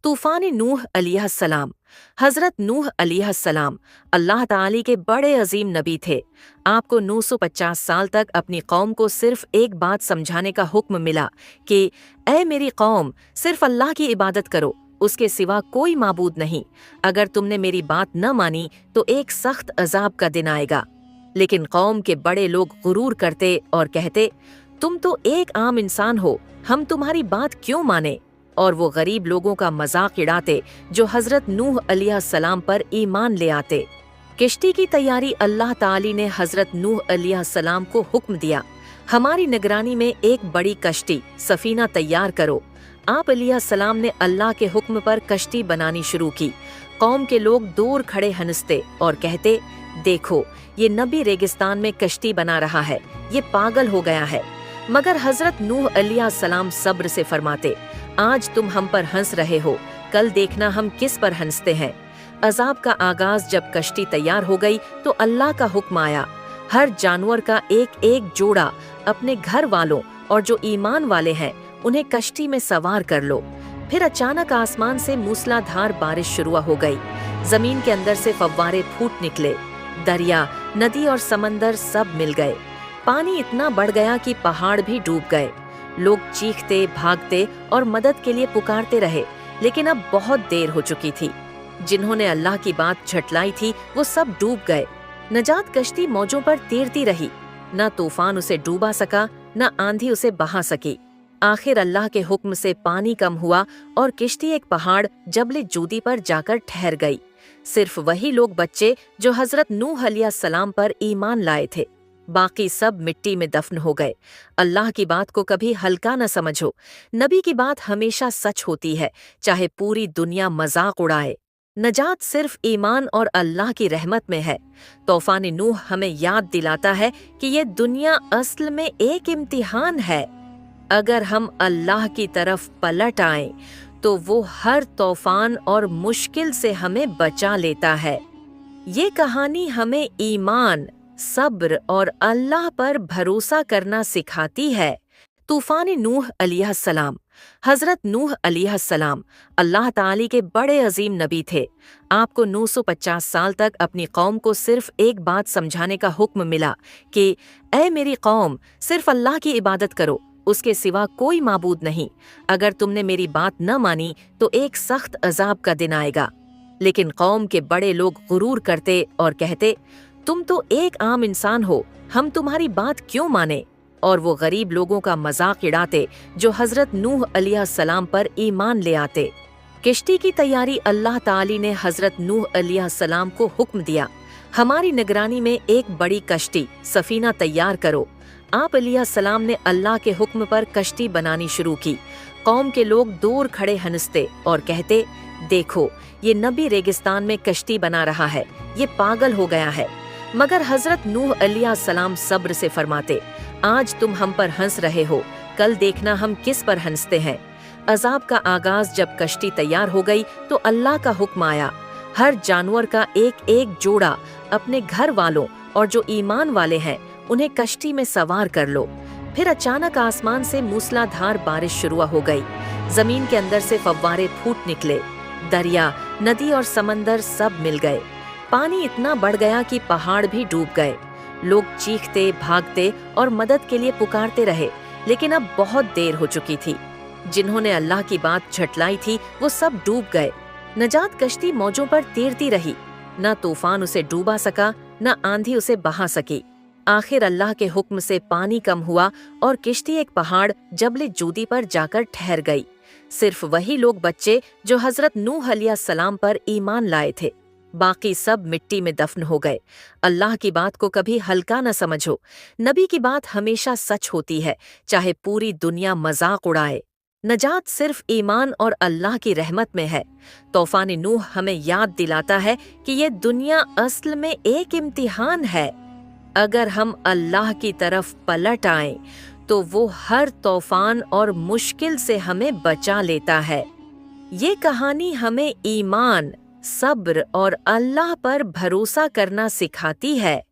तूफ़ान नूह अलैहिस्सलाम। हज़रत नूह अलैहिस्सलाम अल्लाह ताली के बड़े अजीम नबी थे। आपको 950 साल तक अपनी कौम को सिर्फ एक बात समझाने का हुक्म मिला कि ऐ मेरी कौम, सिर्फ अल्लाह की इबादत करो, उसके सिवा कोई माबूद नहीं। अगर तुमने मेरी बात न मानी तो एक सख्त अजाब का दिन आएगा। लेकिन कौम के बड़े लोग गुरूर करते और कहते, तुम तो एक आम इंसान हो, हम तुम्हारी बात क्यों माने? और वो गरीब लोगों का मजाक उड़ाते जो हजरत नूह अलैहिस्सलाम पर ईमान ले आते। किश्ती की तैयारी अल्लाह ताली ने हजरत नूह अलैहिस्सलाम को हुक्म दिया, हमारी निगरानी में एक बड़ी कश्ती सफीना तैयार करो। आप अलैहिस्सलाम ने अल्लाह के हुक्म पर कश्ती बनानी शुरू की। कौम के लोग दूर खड़े हंसते और कहते, देखो ये नबी रेगिस्तान में कश्ती बना रहा है, ये पागल हो गया है। मगर हजरत नूह अलैहिस्सलाम सब्र से फरमाते, आज तुम हम पर हंस रहे हो, कल देखना हम किस पर हंसते हैं। अजाब का आगाज जब कश्ती तैयार हो गई तो अल्लाह का हुक्म आया, हर जानवर का एक एक जोड़ा अपने घर वालों और जो ईमान वाले हैं उन्हें कश्ती में सवार कर लो। फिर अचानक आसमान से मूसलाधार बारिश शुरू हो गई। जमीन के अंदर से फव्वारे फूट निकले। दरिया, नदी और समंदर सब मिल गए। पानी इतना बढ़ गया कि पहाड़ भी डूब गए। लोग चीखते, भागते और मदद के लिए पुकारते रहे, लेकिन अब बहुत देर हो चुकी थी। जिन्होंने अल्लाह की बात झटलाई थी वो सब डूब गए। नजात कश्ती मौजों पर तैरती रही, न तूफान उसे डूबा सका, न आंधी उसे बहा सकी। आखिर अल्लाह के हुक्म से पानी कम हुआ और किश्ती एक पहाड़ जबले जूदी पर जाकर ठहर गई। सिर्फ वही लोग बच्चे जो हजरत नूह अलैहिस्सलाम पर ईमान लाए थे, बाकी सब मिट्टी में दफन हो गए। अल्लाह की बात को कभी हल्का न समझो। नबी की बात हमेशा सच होती है, चाहे पूरी दुनिया मजाक उड़ाए। नजात सिर्फ ईमान और अल्लाह की रहमत में है। तूफान नूह हमें याद दिलाता है कि ये दुनिया असल में एक इम्तिहान है। अगर हम अल्लाह की तरफ पलट आएं तो वो हर तूफान और मुश्किल से हमें बचा लेता है। ये कहानी हमें ईमान, सब्र और अल्लाह पर भरोसा करना सिखाती है। तूफान नूह अलैहिस्सलाम। हजरत नूह अलैहिस्सलाम अल्लाह ताली के बड़े अजीम नबी थे। आपको 950 साल तक अपनी कौम को सिर्फ एक बात समझाने का हुक्म मिला कि ऐ मेरी कौम, सिर्फ अल्लाह की इबादत करो, उसके सिवा कोई माबूद नहीं। अगर तुमने मेरी बात न मानी तो एक सख्त अजाब का दिन आएगा। लेकिन कौम के बड़े लोग गुरूर करते और कहते, तुम तो एक आम इंसान हो, हम तुम्हारी बात क्यों माने? और वो गरीब लोगों का मजाक उड़ाते जो हजरत नूह अलैहिस्सलाम पर ईमान ले आते। किश्ती की तैयारी अल्लाह ताली ने हजरत नूह अलैहिस्सलाम को हुक्म दिया, हमारी निगरानी में एक बड़ी कश्ती सफीना तैयार करो। आप अलैहिस्सलाम ने अल्लाह के हुक्म पर कश्ती बनानी शुरू की। कौम के लोग दूर खड़े हंसते और कहते, देखो ये नबी रेगिस्तान में कश्ती बना रहा है, ये पागल हो गया है। मगर हजरत नूह अलैहिस्सलाम सब्र से फरमाते, आज तुम हम पर हंस रहे हो, कल देखना हम किस पर हंसते हैं। अजाब का आगाज जब कश्ती तैयार हो गई तो अल्लाह का हुक्म आया, हर जानवर का एक एक जोड़ा अपने घर वालों और जो ईमान वाले हैं उन्हें कश्ती में सवार कर लो। फिर अचानक आसमान से मूसलाधार बारिश शुरू हो गई। जमीन के अंदर से फव्वारे फूट निकले। दरिया, नदी और समंदर सब मिल गए। पानी इतना बढ़ गया कि पहाड़ भी डूब गए। लोग चीखते, भागते और मदद के लिए पुकारते रहे, लेकिन अब बहुत देर हो चुकी थी। जिन्होंने अल्लाह की बात झटलाई थी वो सब डूब गए। नजात कश्ती मौजों पर तैरती रही, न तूफान उसे डूबा सका, न आंधी उसे बहा सकी। आखिर अल्लाह के हुक्म से पानी कम हुआ और किश्ती एक पहाड़ जबले जूदी पर जाकर ठहर गई। सिर्फ वही लोग बच्चे जो हजरत नूह अलैहिस्सलाम पर ईमान लाए थे, बाकी सब मिट्टी में दफन हो गए। अल्लाह की बात को कभी हल्का न समझो। नबी की बात हमेशा सच होती है, चाहे पूरी दुनिया मजाक उड़ाए। नजात सिर्फ ईमान और अल्लाह की रहमत में है। तूफान नूह हमें याद दिलाता है कि ये दुनिया असल में एक इम्तिहान है। अगर हम अल्लाह की तरफ पलट आएं तो वो हर तूफान और मुश्किल से हमें बचा लेता है। ये कहानी हमें ईमान, सब्र और अल्लाह पर भरोसा करना सिखाती है।